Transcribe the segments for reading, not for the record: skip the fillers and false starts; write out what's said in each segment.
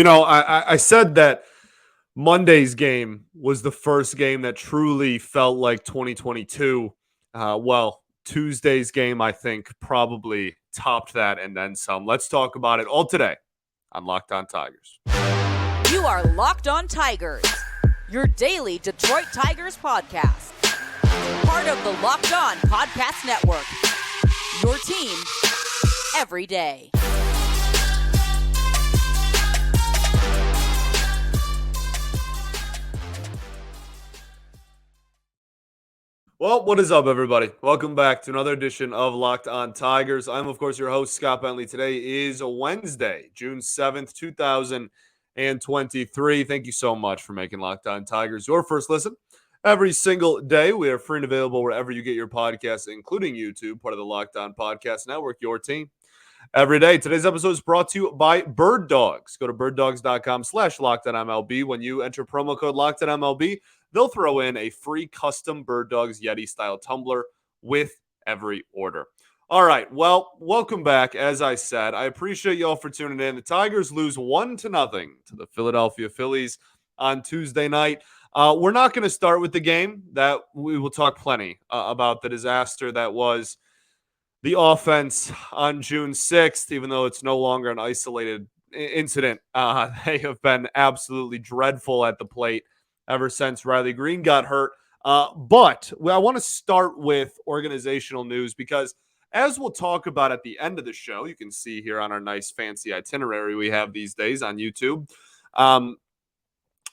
I said that Monday's game was the first game that truly felt like 2022. Tuesday's game, I think, probably topped that and then some. Let's talk about it all today on Locked On Tigers. You are Locked On Tigers, your daily Detroit Tigers podcast. Part of the Locked On Podcast Network, your team every day. Well, what is up, everybody? Welcome back to another edition of Locked On Tigers. I'm, of course, your host, Scott Bentley. Today is Wednesday, June 7th, 2023. Thank you so much for making Locked On Tigers your first listen every single day. We are free and available wherever you get your podcasts, including YouTube, part of the Locked On Podcast Network, your team every day. Today's episode is brought to you by Bird Dogs. Go to birddogs.com/LockedOnMLB. When you enter promo code LockedOnMLB, they'll throw in a free custom Bird Dogs Yeti-style tumbler with every order. All right, well, welcome back. As I said, I appreciate y'all for tuning in. The Tigers lose 1-0 to the Philadelphia Phillies on Tuesday night. We're not going to start with the game. That we will talk plenty about the disaster that was the offense on June 6th, even though it's no longer an isolated incident. They have been absolutely dreadful at the plate ever since Riley Green got hurt. But I want to start with organizational news because, as we'll talk about at the end of the show, you can see here on our nice fancy itinerary we have these days on YouTube.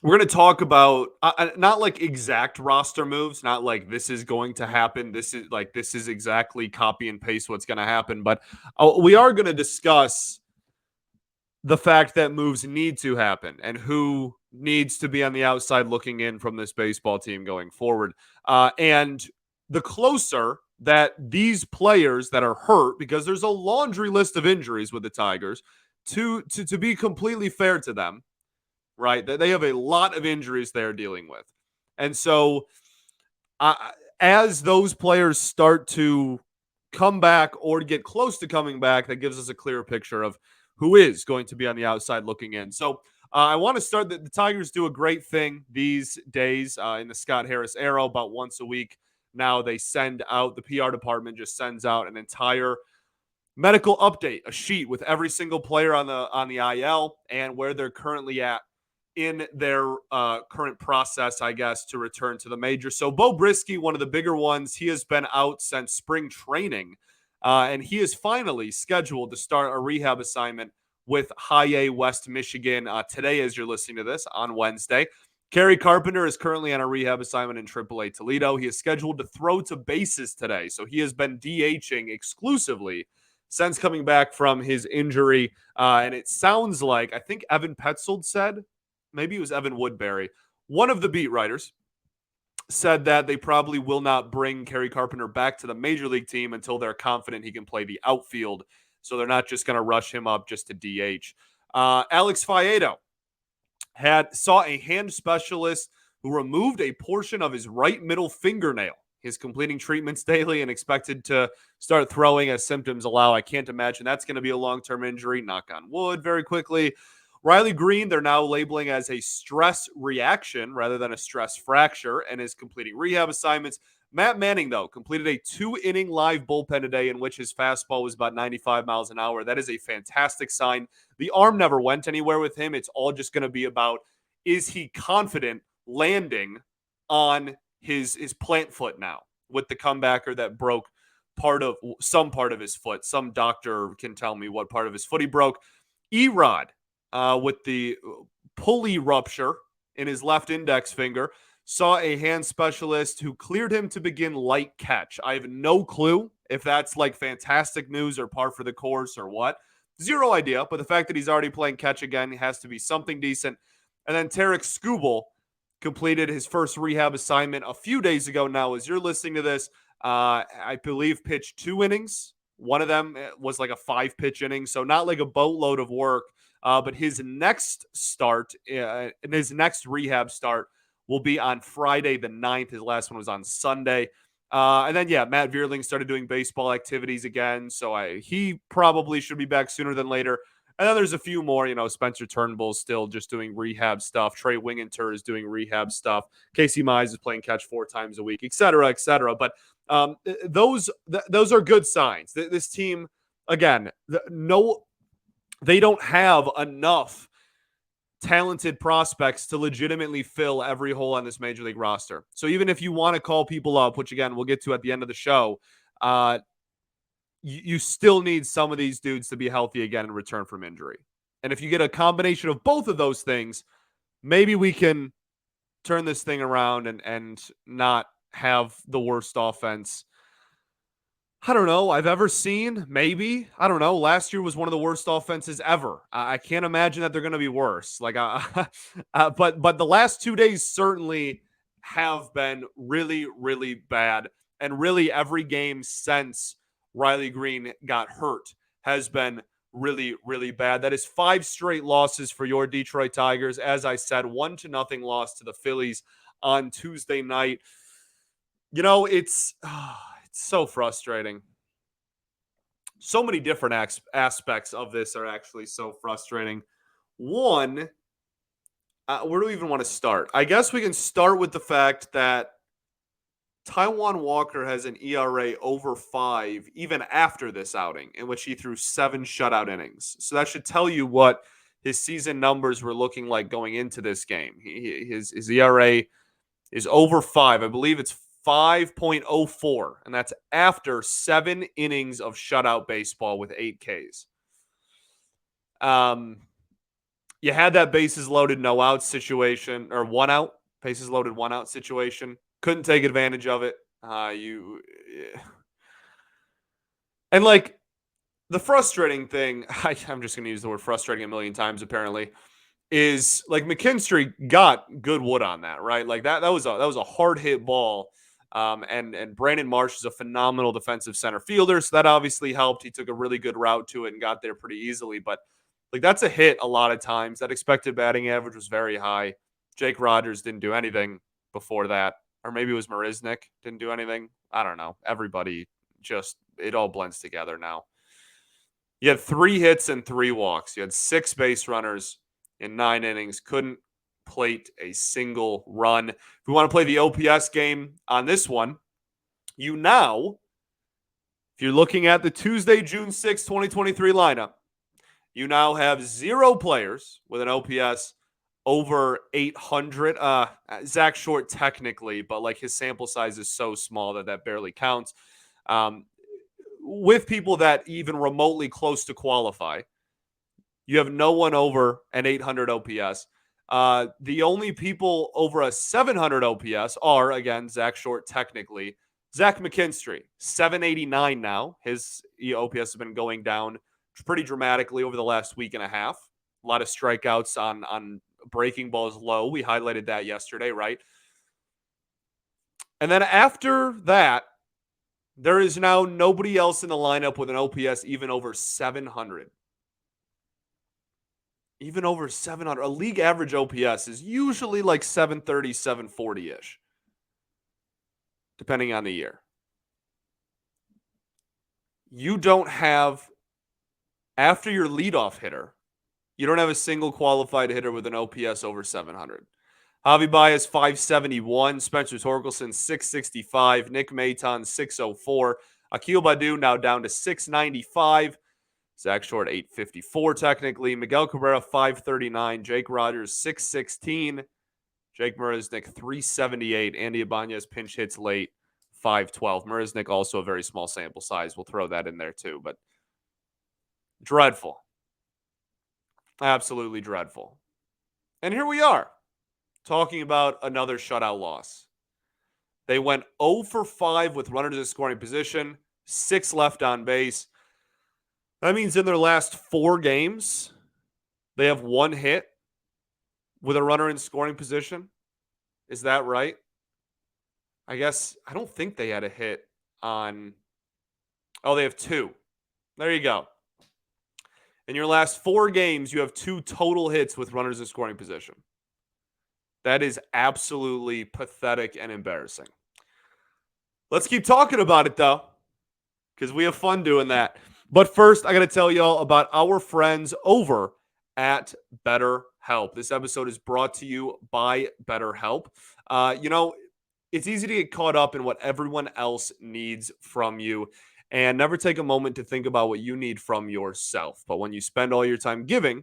We're going to talk about not like exact roster moves, not like this is going to happen. This is exactly copy and paste what's going to happen. But we are going to discuss the fact that moves need to happen and who needs to be on the outside looking in from this baseball team going forward. And the closer that these players that are hurt, because there's a laundry list of injuries with the Tigers, to be completely fair to them, right? They have a lot of injuries they're dealing with. And so as those players start to come back or get close to coming back, that gives us a clearer picture of who is going to be on the outside looking in. So I want to start that the Tigers do a great thing these days in the Scott Harris era. About once a week now, they send out, the PR department just sends out an entire medical update, a sheet with every single player on the IL and where they're currently at in their current process, I guess, to return to the major. So Bo Brisky, one of the bigger ones, he has been out since spring training, and he is finally scheduled to start a rehab assignment with High A West Michigan today, as you're listening to this, on Wednesday. Kerry Carpenter is currently on a rehab assignment in AAA Toledo. He is scheduled to throw to bases today, so he has been DHing exclusively since coming back from his injury. And it sounds like, I think Evan Petzold said, maybe it was Evan Woodbury, one of the beat writers, said that they probably will not bring Kerry Carpenter back to the major league team until they're confident he can play the outfield. So they're not just going to rush him up just to DH. Alex Faedo saw a hand specialist who removed a portion of his right middle fingernail. He's completing treatments daily and expected to start throwing as symptoms allow. I can't imagine that's going to be a long-term injury. Knock on wood very quickly. Riley Green, they're now labeling as a stress reaction rather than a stress fracture and is completing rehab assignments. Matt Manning, though, completed a 2-inning live bullpen today in which his fastball was about 95 miles an hour. That is a fantastic sign. The arm never went anywhere with him. It's all just going to be about, is he confident landing on his plant foot now with the comebacker that broke some part of his foot. Some doctor can tell me what part of his foot he broke. Erod, with the pulley rupture in his left index finger, saw a hand specialist who cleared him to begin light catch. I have no clue if that's like fantastic news or par for the course or what. Zero idea, but the fact that he's already playing catch again has to be something decent. And then Tarek Skubal completed his first rehab assignment a few days ago now. As you're listening to this, I believe pitched 2 innings. One of them was like a 5-pitch inning, so not like a boatload of work. But his next start, his next rehab start will be on Friday the 9th. His last one was on Sunday. And then, Matt Vierling started doing baseball activities again. So he probably should be back sooner than later. And then there's a few more, Spencer Turnbull's still just doing rehab stuff. Trey Winginter is doing rehab stuff. Casey Mize is playing catch 4 times a week, et cetera, et cetera. But those are good signs. This team, again, they don't have enough talented prospects to legitimately fill every hole on this major league roster. So even if you want to call people up, which again we'll get to at the end of the show, you still need some of these dudes to be healthy again in return from injury. And if you get a combination of both of those things, maybe we can turn this thing around and not have the worst offense I don't know, I've ever seen. Maybe. I don't know. Last year was one of the worst offenses ever. I can't imagine that they're going to be worse. But the last 2 days certainly have been really, really bad. And really every game since Riley Green got hurt has been really, really bad. That is 5 straight losses for your Detroit Tigers. As I said, 1-0 loss to the Phillies on Tuesday night. It's so frustrating. So many different aspects of this are actually so frustrating. One, where do we even want to start? I guess we can start with the fact that Taijuan Walker has an ERA over 5 even after this outing, in which he threw 7 shutout innings. So that should tell you what his season numbers were looking like going into this game. His ERA is over 5. I believe it's 5.04, and that's after 7 innings of shutout baseball with 8 Ks. You had that bases loaded, no out situation, or 1 out, bases loaded, 1 out situation. Couldn't take advantage of it. And like the frustrating thing, I'm just going to use the word frustrating a million times apparently, is like McKinstry got good wood on that, right? Like that was a hard hit ball. And Brandon Marsh is a phenomenal defensive center fielder, so that obviously helped. He took a really good route to it and got there pretty easily. But like that's a hit a lot of times. That expected batting average was very high. Jake Rogers didn't do anything before that, or maybe it was Marisnik didn't do anything. I don't know. Everybody it all blends together now. You had 3 hits and 3 walks. You had 6 base runners in 9 innings. Couldn't plate a single run. If we want to play the OPS game on this one, if you're looking at the Tuesday, June 6, 2023 lineup, you now have 0 players with an OPS over 800. Zach Short technically, but like his sample size is so small that barely counts. With people that even remotely close to qualify, you have no one over an 800 OPS. The only people over a 700 OPS are, again, Zach Short technically. Zach McKinstry, 789 now. His OPS has been going down pretty dramatically over the last week and a half. A lot of strikeouts on breaking balls low. We highlighted that yesterday, right? And then after that, there is now nobody else in the lineup with an OPS even over 700. Even over 700. A league average OPS is usually like 730, 740-ish, depending on the year. You don't have, after your leadoff hitter, you don't have a single qualified hitter with an OPS over 700. Javi Baez, 571. Spencer Torkelson, 665. Nick Maton, 604. Akil Baddoo now down to 695. Zach Short, 854 technically. Miguel Cabrera, 539. Jake Rogers, 616. Jake Marisnik, 378. Andy Ibanez pinch hits late, 512. Marisnik also a very small sample size. We'll throw that in there too. But dreadful. Absolutely dreadful. And here we are, talking about another shutout loss. They went 0 for 5 with runners in scoring position, 6 left on base. That means in their last 4 games, they have 1 hit with a runner in scoring position. Is that right? I guess, I don't think they had a hit on, they have 2. There you go. In your last 4 games, you have 2 total hits with runners in scoring position. That is absolutely pathetic and embarrassing. Let's keep talking about it, though, because we have fun doing that. But first, I got to tell y'all about our friends over at BetterHelp. This episode is brought to you by BetterHelp. It's easy to get caught up in what everyone else needs from you and never take a moment to think about what you need from yourself. But when you spend all your time giving,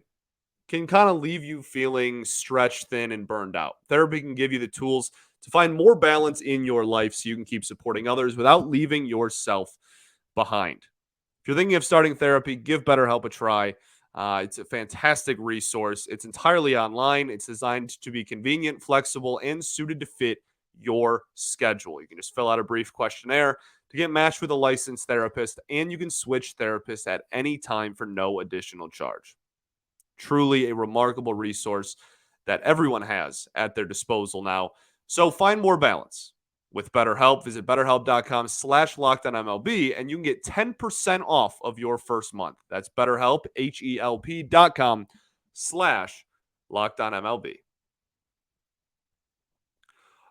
can kind of leave you feeling stretched thin and burned out. Therapy can give you the tools to find more balance in your life so you can keep supporting others without leaving yourself behind. If you're thinking of starting therapy, give BetterHelp a try. It's a fantastic resource. It's entirely online. It's designed to be convenient, flexible, and suited to fit your schedule. You can just fill out a brief questionnaire to get matched with a licensed therapist, and you can switch therapists at any time for no additional charge. Truly a remarkable resource that everyone has at their disposal now. So find more balance with BetterHelp. Visit BetterHelp.com/LockedOnMLB and you can get 10% off of your first month. That's BetterHelp, HELP.com/LockedOnMLB.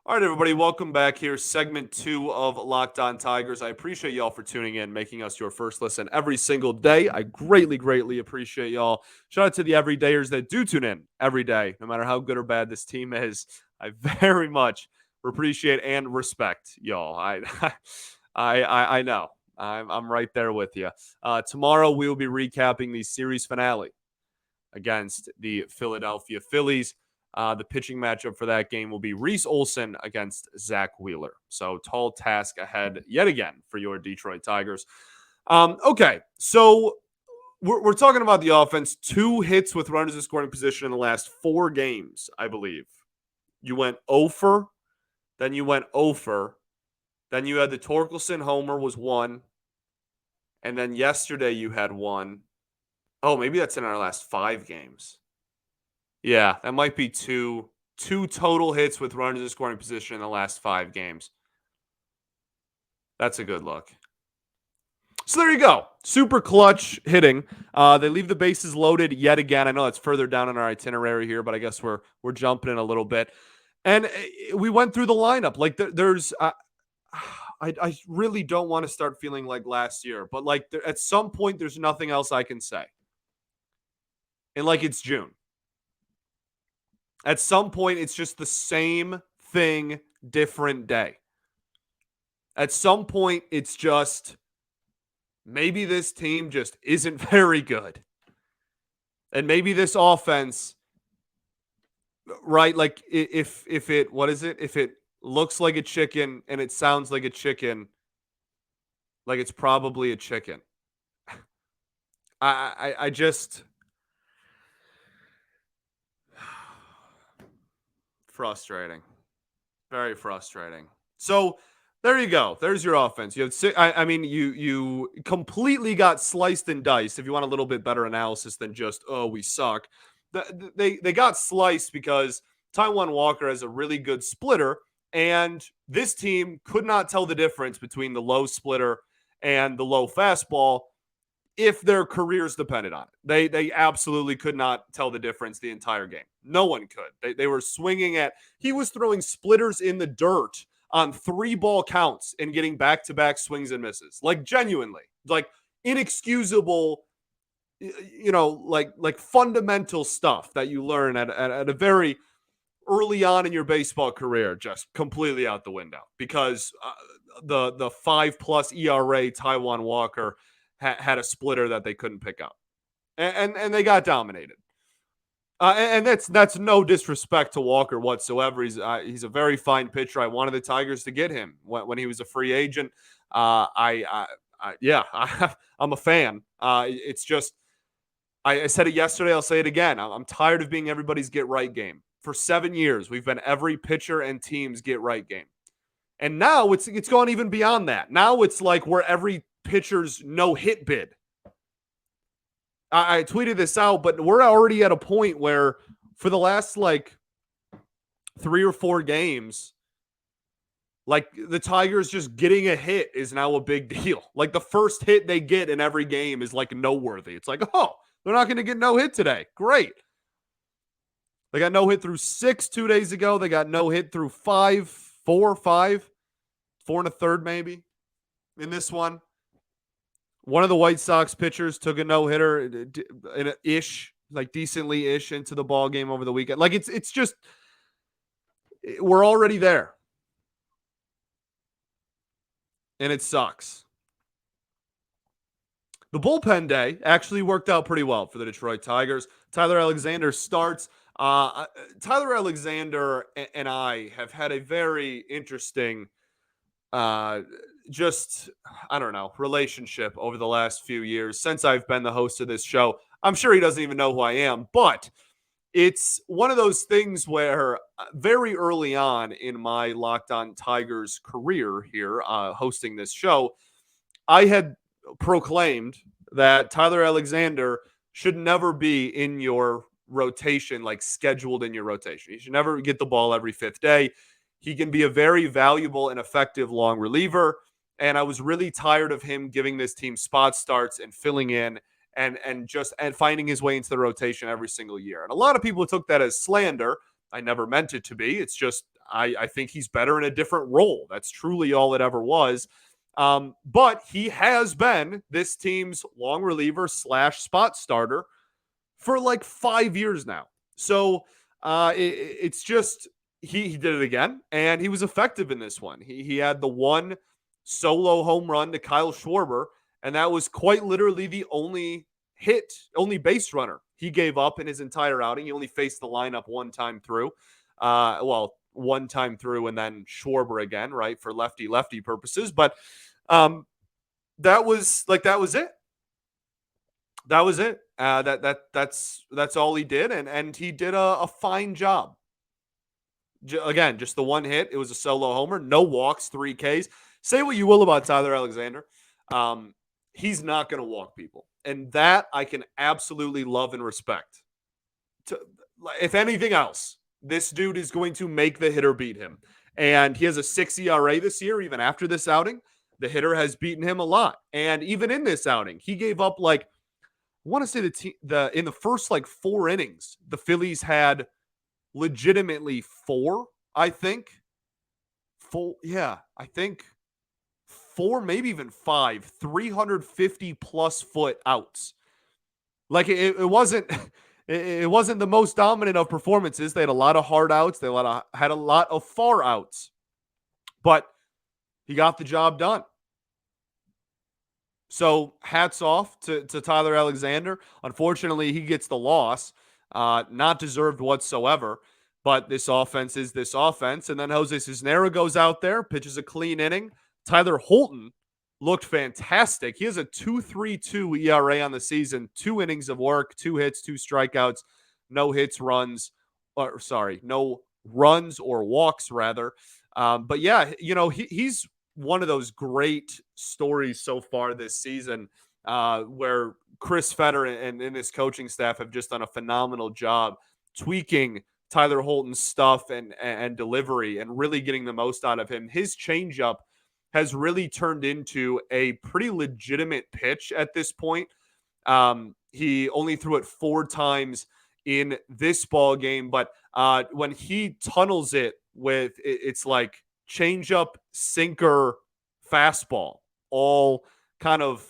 All right, everybody, welcome back here. Segment 2 of Locked On Tigers. I appreciate y'all for tuning in, making us your first listen every single day. I greatly, greatly appreciate y'all. Shout out to the everydayers that do tune in every day, no matter how good or bad this team is. I very much appreciate and respect y'all. I know. I'm right there with you. Tomorrow we will be recapping the series finale against the Philadelphia Phillies. The pitching matchup for that game will be Reese Olson against Zach Wheeler. So tall task ahead yet again for your Detroit Tigers. Okay, so we're talking about the offense. 2 hits with runners in scoring position in the last 4 games, I believe. You went 0 for, then you went 0 for, then you had the Torkelson homer was 1, and then yesterday you had 1. Oh, maybe that's in our last 5 games. Yeah, that might be 2 total hits with runners in scoring position in the last 5 games. That's a good look. So there you go. Super clutch hitting. They leave the bases loaded yet again. I know it's further down in our itinerary here, but I guess we're jumping in a little bit. And we went through the lineup. Like there's I really don't want to start feeling like last year, but like at some point there's nothing else I can say. And like it's June. At some point, it's just the same thing, different day. At some point, it's just maybe this team just isn't very good. And maybe this offense, right? Like if it, what is it? If it looks like a chicken and it sounds like a chicken, like it's probably a chicken. I just... frustrating. Very frustrating. So there you go. There's your offense. You have you completely got sliced and diced. If you want a little bit better analysis than just, oh, we suck. They got sliced because Taijuan Walker has a really good splitter, and this team could not tell the difference between the low splitter and the low fastball if their careers depended on it. They absolutely could not tell the difference the entire game. No one could. They were swinging at – he was throwing splitters in the dirt on 3-ball counts and getting back-to-back swings and misses. Like, genuinely. Like, inexcusable, like fundamental stuff that you learn at a very early on in your baseball career, just completely out the window. Because the 5+ ERA Taijuan Walker – had a splitter that they couldn't pick up. And they got dominated. And that's no disrespect to Walker whatsoever. He's a very fine pitcher. I wanted the Tigers to get him when he was a free agent. I'm a fan. It's just, I said it yesterday, I'll say it again. I'm tired of being everybody's get right game. For 7 years, we've been every pitcher and team's get right game. And now it's gone even beyond that. Now it's like we're every pitcher's no-hit bid. I tweeted this out, but we're already at a point where for the last, 3 or 4 games, like, the Tigers just getting a hit is now a big deal. Like, the first hit they get in every game is, noteworthy. It's like, oh, they're not going to get no hit today. Great. They got no hit through 6 2 days ago. They got no hit through 4 1/3 maybe in this one. One of the White Sox pitchers took a no-hitter in a ish, like decently ish into the ball game over the weekend. Like it's just we're already there. And it sucks. The bullpen day actually worked out pretty well for the Detroit Tigers. Tyler Alexander starts. Tyler Alexander and I have had a very interesting, just, I don't know, relationship over the last few years since I've been the host of this show. I'm sure he doesn't even know who I am, but it's one of those things where very early on in my Locked On Tigers career here, hosting this show, I had proclaimed that Tyler Alexander should never be in your rotation, like scheduled in your rotation. He should never get the ball every fifth day. He can be a very valuable and effective long reliever. And I was really tired of him giving this team spot starts and filling in and finding his way into the rotation every single year. And a lot of people took that as slander. I never meant it to be. It's just I think he's better in a different role. That's truly all it ever was. But he has been this team's long reliever / spot starter for like 5 years now. So it's just he did it again, and he was effective in this one. He had the one solo home run to Kyle Schwarber, and that was quite literally the only base runner he gave up in his entire outing. He only faced the lineup one time through. One time through, and then Schwarber again, right, for lefty purposes. But that was it. That was it. That's all he did, and he did a fine job. Again, just the one hit. It was a solo homer, no walks, 3 Ks. Say what you will about Tyler Alexander. He's not going to walk people. And that I can absolutely love and respect. If anything else, this dude is going to make the hitter beat him. And he has a 6 ERA this year, even after this outing. The hitter has beaten him a lot. And even in this outing, he gave up I want to say in the first 4 innings, the Phillies had legitimately 4, I think. 4, yeah, I think 4, maybe even 5, 350 plus foot outs. It wasn't it wasn't the most dominant of performances. They had a lot of hard outs. They had a lot of far outs. But he got the job done. So hats off to Tyler Alexander. Unfortunately, he gets the loss. Not deserved whatsoever. But this offense is this offense. And then Jose Cisnero goes out there, pitches a clean inning. Tyler Holton looked fantastic. He has a 2.32 ERA on the season, 2 innings of work, 2 hits, 2 strikeouts, no runs or walks rather. But yeah, he's one of those great stories so far this season where Chris Fetter and his coaching staff have just done a phenomenal job tweaking Tyler Holton's stuff and delivery and really getting the most out of him. His changeup has really turned into a pretty legitimate pitch at this point. He only threw it 4 times in this ball game, but when he tunnels it it's like changeup, sinker, fastball, all kind of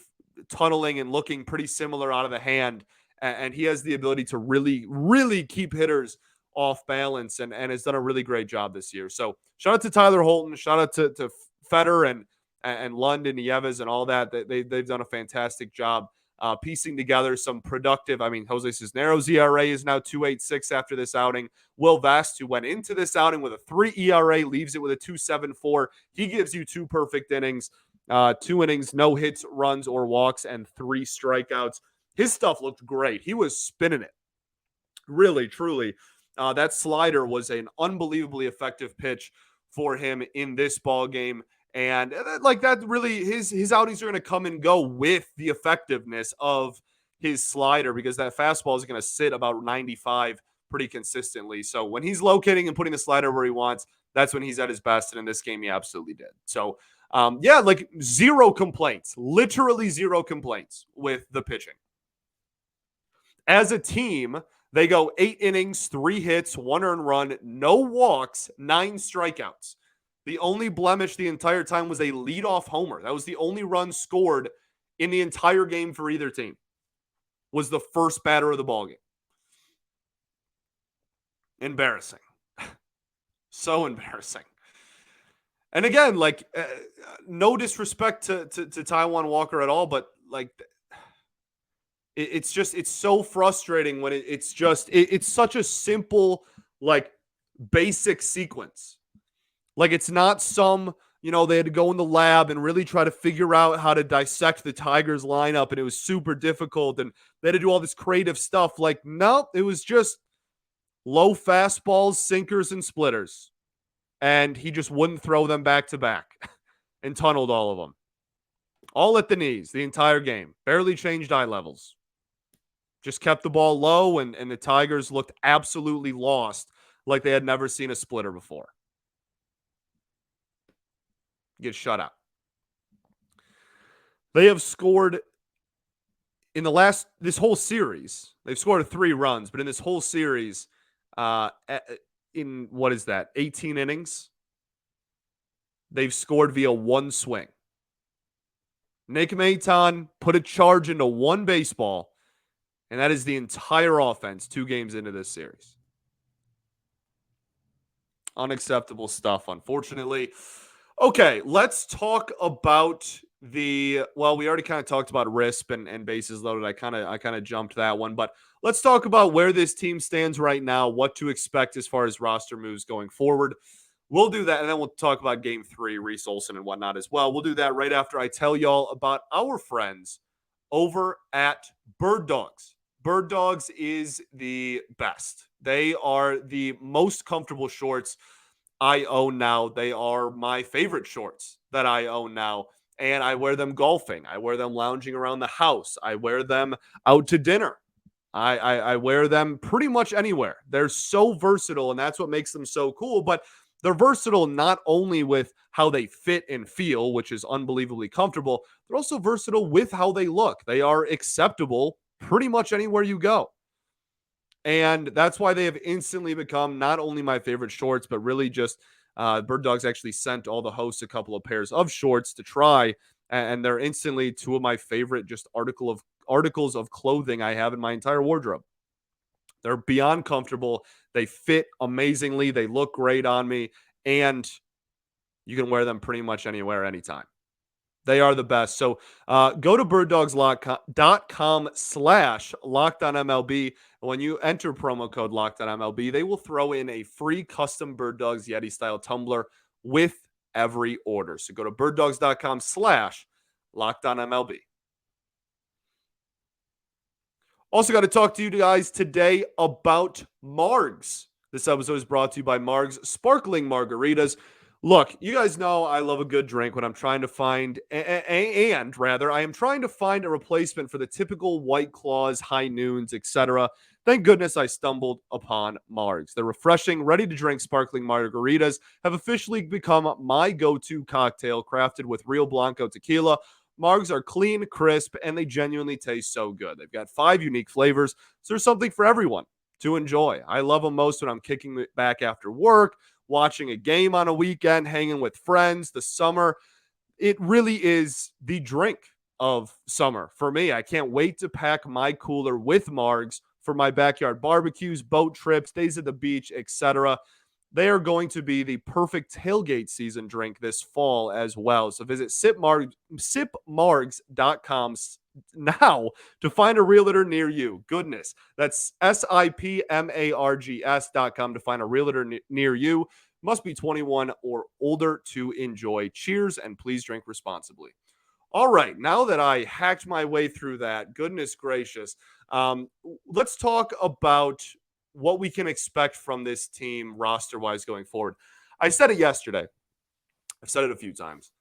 tunneling and looking pretty similar out of the hand. And he has the ability to really, really keep hitters off balance and has done a really great job this year. So shout out to Tyler Holton, shout out to Fetter and London, Nieves and all that. They've done a fantastic job piecing together some productive. I mean, Jose Cisneros' ERA is now 2.86 after this outing. Will Vest, who went into this outing with a 3 ERA, leaves it with a 2.74. He gives you 2 perfect innings, 2 innings, no hits, runs, or walks, and 3 strikeouts. His stuff looked great. He was spinning it. Really, truly. That slider was an unbelievably effective pitch for him in this ball game. And that really, his outings are going to come and go with the effectiveness of his slider because that fastball is going to sit about 95 pretty consistently. So when he's locating and putting the slider where he wants, that's when he's at his best. And in this game, he absolutely did. So, zero complaints, literally zero complaints with the pitching. As a team, they go 8 innings, 3 hits, 1 earned run, no walks, 9 strikeouts. The only blemish the entire time was a leadoff homer. That was the only run scored in the entire game for either team was the first batter of the ballgame. Embarrassing. So embarrassing. And again, like, no disrespect to Taijuan Walker at all, but like, it's just, it's so frustrating when it's such a simple, like, basic sequence. Like, it's not some, they had to go in the lab and really try to figure out how to dissect the Tigers lineup, and it was super difficult, and they had to do all this creative stuff. Like, no, it was just low fastballs, sinkers, and splitters. And he just wouldn't throw them back to back and tunneled all of them. All at the knees, the entire game. Barely changed eye levels. Just kept the ball low, and the Tigers looked absolutely lost, like they had never seen a splitter before. Get shut out. They have scored in this whole series. They've scored 3 runs, but in this whole series, in what is that, 18 innings, they've scored via 1 swing. Nick Maton put a charge into 1 baseball, and that is the entire offense 2 games into this series. Unacceptable stuff, unfortunately. Okay, let's talk about we already kind of talked about RISP and bases loaded. I kind of jumped that one, but let's talk about where this team stands right now, what to expect as far as roster moves going forward. We'll do that, and then we'll talk about Game 3, Reese Olson and whatnot as well. We'll do that right after I tell y'all about our friends over at Bird Dogs. Bird Dogs is the best. They are the most comfortable shorts I own now. They are my favorite shorts that I own now. And I wear them golfing. I wear them lounging around the house. I wear them out to dinner. I wear them pretty much anywhere. They're so versatile, and that's what makes them so cool. But they're versatile not only with how they fit and feel, which is unbelievably comfortable, they're also versatile with how they look. They are acceptable pretty much anywhere you go. And that's why they have instantly become not only my favorite shorts, but really just Bird Dogs actually sent all the hosts a couple of pairs of shorts to try. And they're instantly 2 of my favorite just articles of clothing I have in my entire wardrobe. They're beyond comfortable. They fit amazingly. They look great on me. And you can wear them pretty much anywhere, anytime. They are the best. So go to birddogs.com/LockedOnMLB. When you enter promo code LockedOnMLB, they will throw in a free custom Bird Dogs Yeti style tumbler with every order. So go to birddogs.com/LockedOnMLB. Also got to talk to you guys today about Margs. This episode is brought to you by Margs Sparkling Margaritas. Look, you guys know I love a good drink when I'm trying to find, I am trying to find a replacement for the typical White Claws, High Noons, etc. Thank goodness I stumbled upon Margs. They're refreshing, ready-to-drink sparkling margaritas have officially become my go-to cocktail, crafted with real Blanco tequila. Margs are clean, crisp, and they genuinely taste so good. They've got 5 unique flavors, so there's something for everyone to enjoy. I love them most when I'm kicking back after work, watching a game on a weekend, hanging with friends, the summer. It really is the drink of summer for me. I can't wait to pack my cooler with Margs for my backyard barbecues, boat trips, days at the beach, etc. They are going to be the perfect tailgate season drink this fall as well. So visit sipmargs.com now to find a realtor near you. Goodness, that's SIPMARGS.com to find a realtor near you. Must be 21 or older to enjoy. Cheers, and please drink responsibly. All right, now that I hacked my way through that, goodness gracious, let's talk about what we can expect from this team roster-wise going forward. I said it yesterday. I've said it a few times.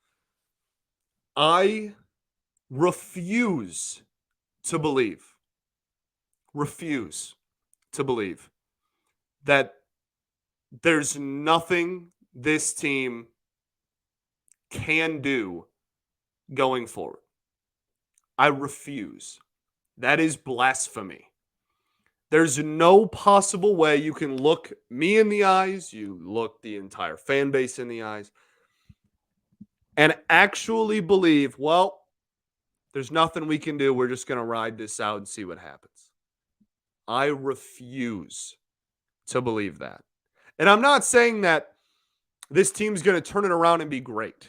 I refuse to believe that there's nothing this team can do going forward. I refuse. That is blasphemy. There's no possible way you can look me in the eyes, you look the entire fan base in the eyes, and actually believe, well, There's nothing we can do. We're just going to ride this out and see what happens. I refuse to believe that. And I'm not saying that this team's going to turn it around and be great.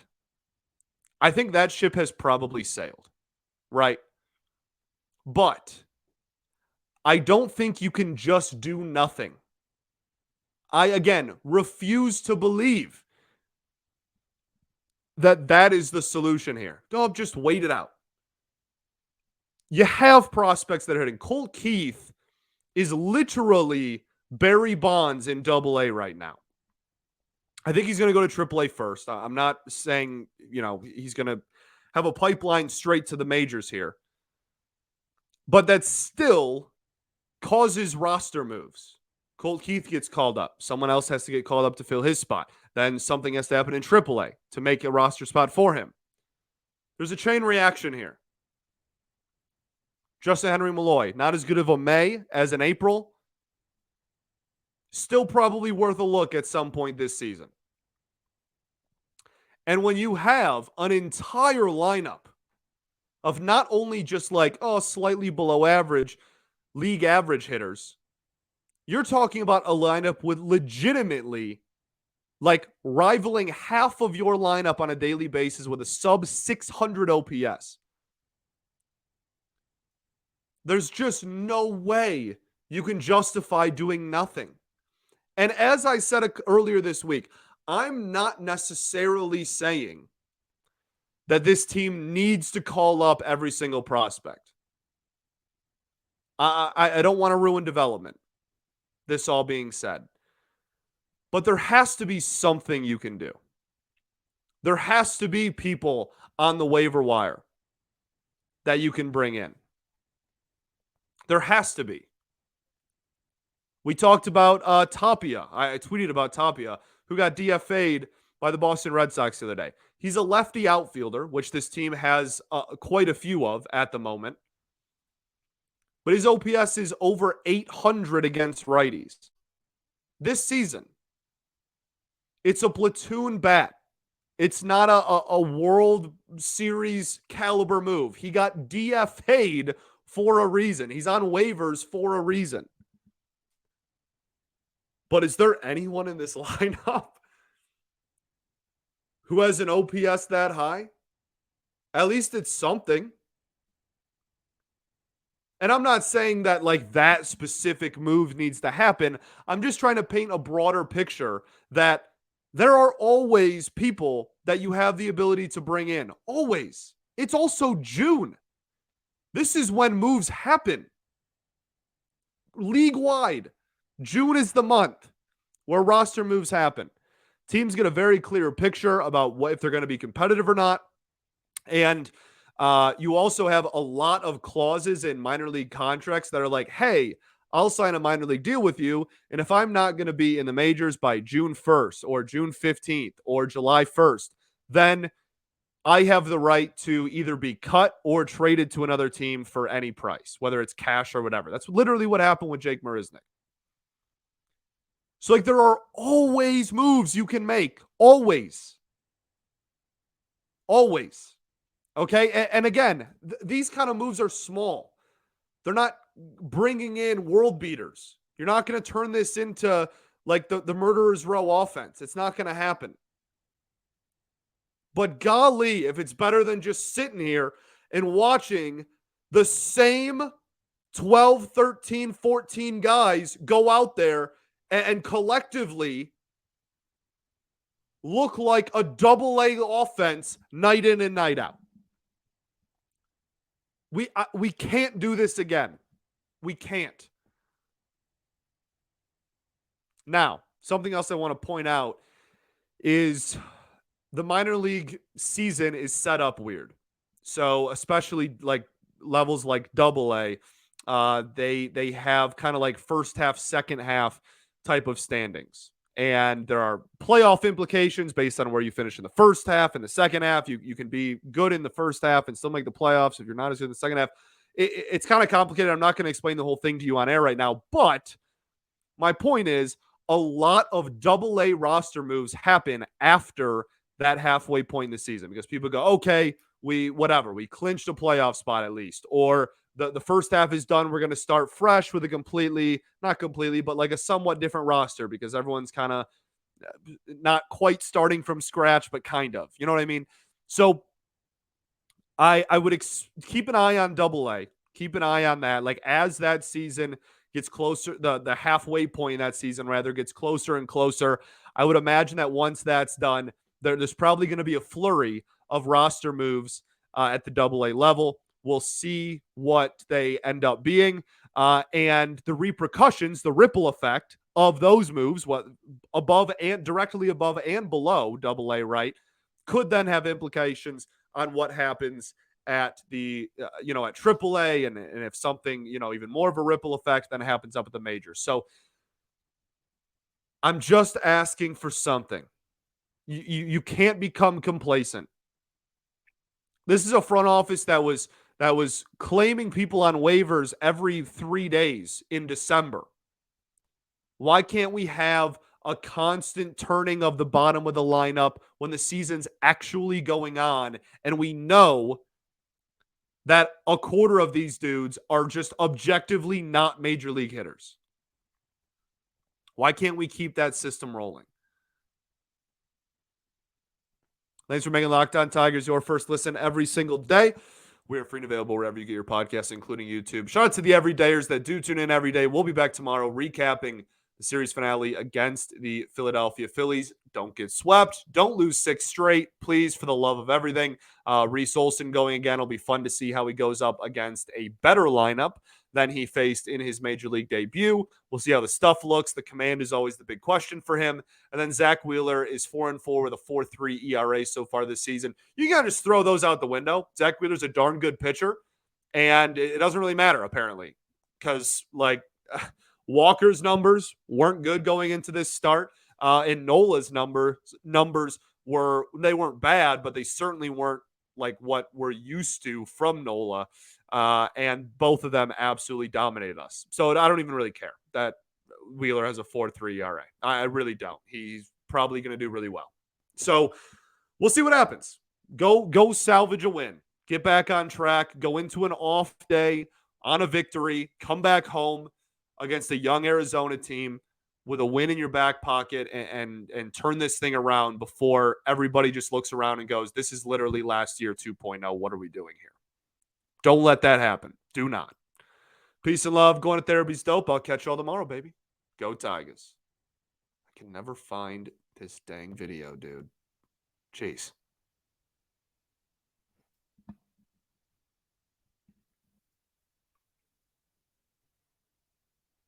I think that ship has probably sailed, right? But I don't think you can just do nothing. I, again, refuse to believe that that is the solution here. Don't just wait it out. You have prospects that are hitting. Colt Keith is literally Barry Bonds in Double-A right now. I think he's going to go to Triple-A first. I'm not saying, he's going to have a pipeline straight to the majors here. But that still causes roster moves. Colt Keith gets called up. Someone else has to get called up to fill his spot. Then something has to happen in Triple-A to make a roster spot for him. There's a chain reaction here. Justin Henry Malloy, not as good of a May as an April. Still probably worth a look at some point this season. And when you have an entire lineup of not only just slightly below average, league average hitters, you're talking about a lineup with legitimately rivaling half of your lineup on a daily basis with a sub 600 OPS. There's just no way you can justify doing nothing. And as I said earlier this week, I'm not necessarily saying that this team needs to call up every single prospect. I don't want to ruin development, this all being said. But there has to be something you can do. There has to be people on the waiver wire that you can bring in. There has to be. We talked about Tapia. I tweeted about Tapia, who got DFA'd by the Boston Red Sox the other day. He's a lefty outfielder, which this team has quite a few of at the moment. But his OPS is over 800 against righties. This season, it's a platoon bat. It's not a World Series caliber move. He got DFA'd for a reason. He's on waivers for a reason. But is there anyone in this lineup who has an OPS that high? At least it's something. And I'm not saying that that specific move needs to happen. I'm just trying to paint a broader picture that there are always people that you have the ability to bring in. Always. It's also June. This is when moves happen. League-wide, June is the month where roster moves happen. Teams get a very clear picture about if they're going to be competitive or not. And you also have a lot of clauses in minor league contracts that are like, hey, I'll sign a minor league deal with you, and if I'm not going to be in the majors by June 1st or June 15th or July 1st, then I have the right to either be cut or traded to another team for any price, whether it's cash or whatever. That's literally what happened with Jake Marisnick. So, there are always moves you can make. Always. Always. Okay? And again, these kind of moves are small. They're not bringing in world beaters. You're not going to turn this into the murderer's row offense. It's not going to happen. But golly, if it's better than just sitting here and watching the same 12, 13, 14 guys go out there and collectively look like a Double-A offense night in and night out. We can't do this again. We can't. Now, something else I want to point out is the minor league season is set up weird. So especially levels like Double-A, they have kind of first half, second half type of standings. And there are playoff implications based on where you finish in the first half and the second half. You can be good in the first half and still make the playoffs if you're not as good in the second half. It's kind of complicated. I'm not going to explain the whole thing to you on air right now. But my point is a lot of Double-A roster moves happen after that halfway point in the season because people go, okay, we clinched a playoff spot at least, or the first half is done. We're going to start fresh with a not completely, but like a somewhat different roster because everyone's kind of not quite starting from scratch, but kind of, you know what I mean? So I would keep an eye on AA. Keep an eye on that. Like as that season gets closer, the halfway point in that season rather gets closer and closer. I would imagine that once that's done, there's probably going to be a flurry of roster moves at the AA level. We'll see what they end up being and the repercussions, the ripple effect of those moves, what above and directly above and below AA, right, could then have implications on what happens at the at AAA and if something even more of a ripple effect then happens up at the majors. So I'm just asking for something. You can't become complacent. This is a front office that was claiming people on waivers every 3 days in December. Why can't we have a constant turning of the bottom of the lineup when the season's actually going on and we know that a quarter of these dudes are just objectively not major league hitters? Why can't we keep that system rolling? Thanks for making Locked On Tigers your first listen every single day. We're free and available wherever you get your podcasts, including YouTube. Shout out to the everydayers that do tune in every day. We'll be back tomorrow recapping the series finale against the Philadelphia Phillies. Don't get swept. Don't lose 6 straight, please, for the love of everything. Reese Olson going again. It'll be fun to see how he goes up against a better lineup than he faced in his major league debut. We'll see how the stuff looks. The command is always the big question for him. And then Zach Wheeler is 4-4 with a 4.3 ERA so far this season. You got to just throw those out the window. Zach Wheeler's a darn good pitcher, and it doesn't really matter, apparently, because, Walker's numbers weren't good going into this start, and Nola's numbers weren't bad, but they certainly weren't like what we're used to from Nola. And both of them absolutely dominated us. So I don't even really care that Wheeler has a 4.3 ERA. I really don't. He's probably going to do really well. So we'll see what happens. Go salvage a win. Get back on track. Go into an off day on a victory. Come back home against a young Arizona team with a win in your back pocket and turn this thing around before everybody just looks around and goes, this is literally last year 2.0. What are we doing here? Don't let that happen. Do not. Peace and love. Going to therapy's dope. I'll catch you all tomorrow, baby. Go Tigers. I can never find this dang video, dude. Jeez.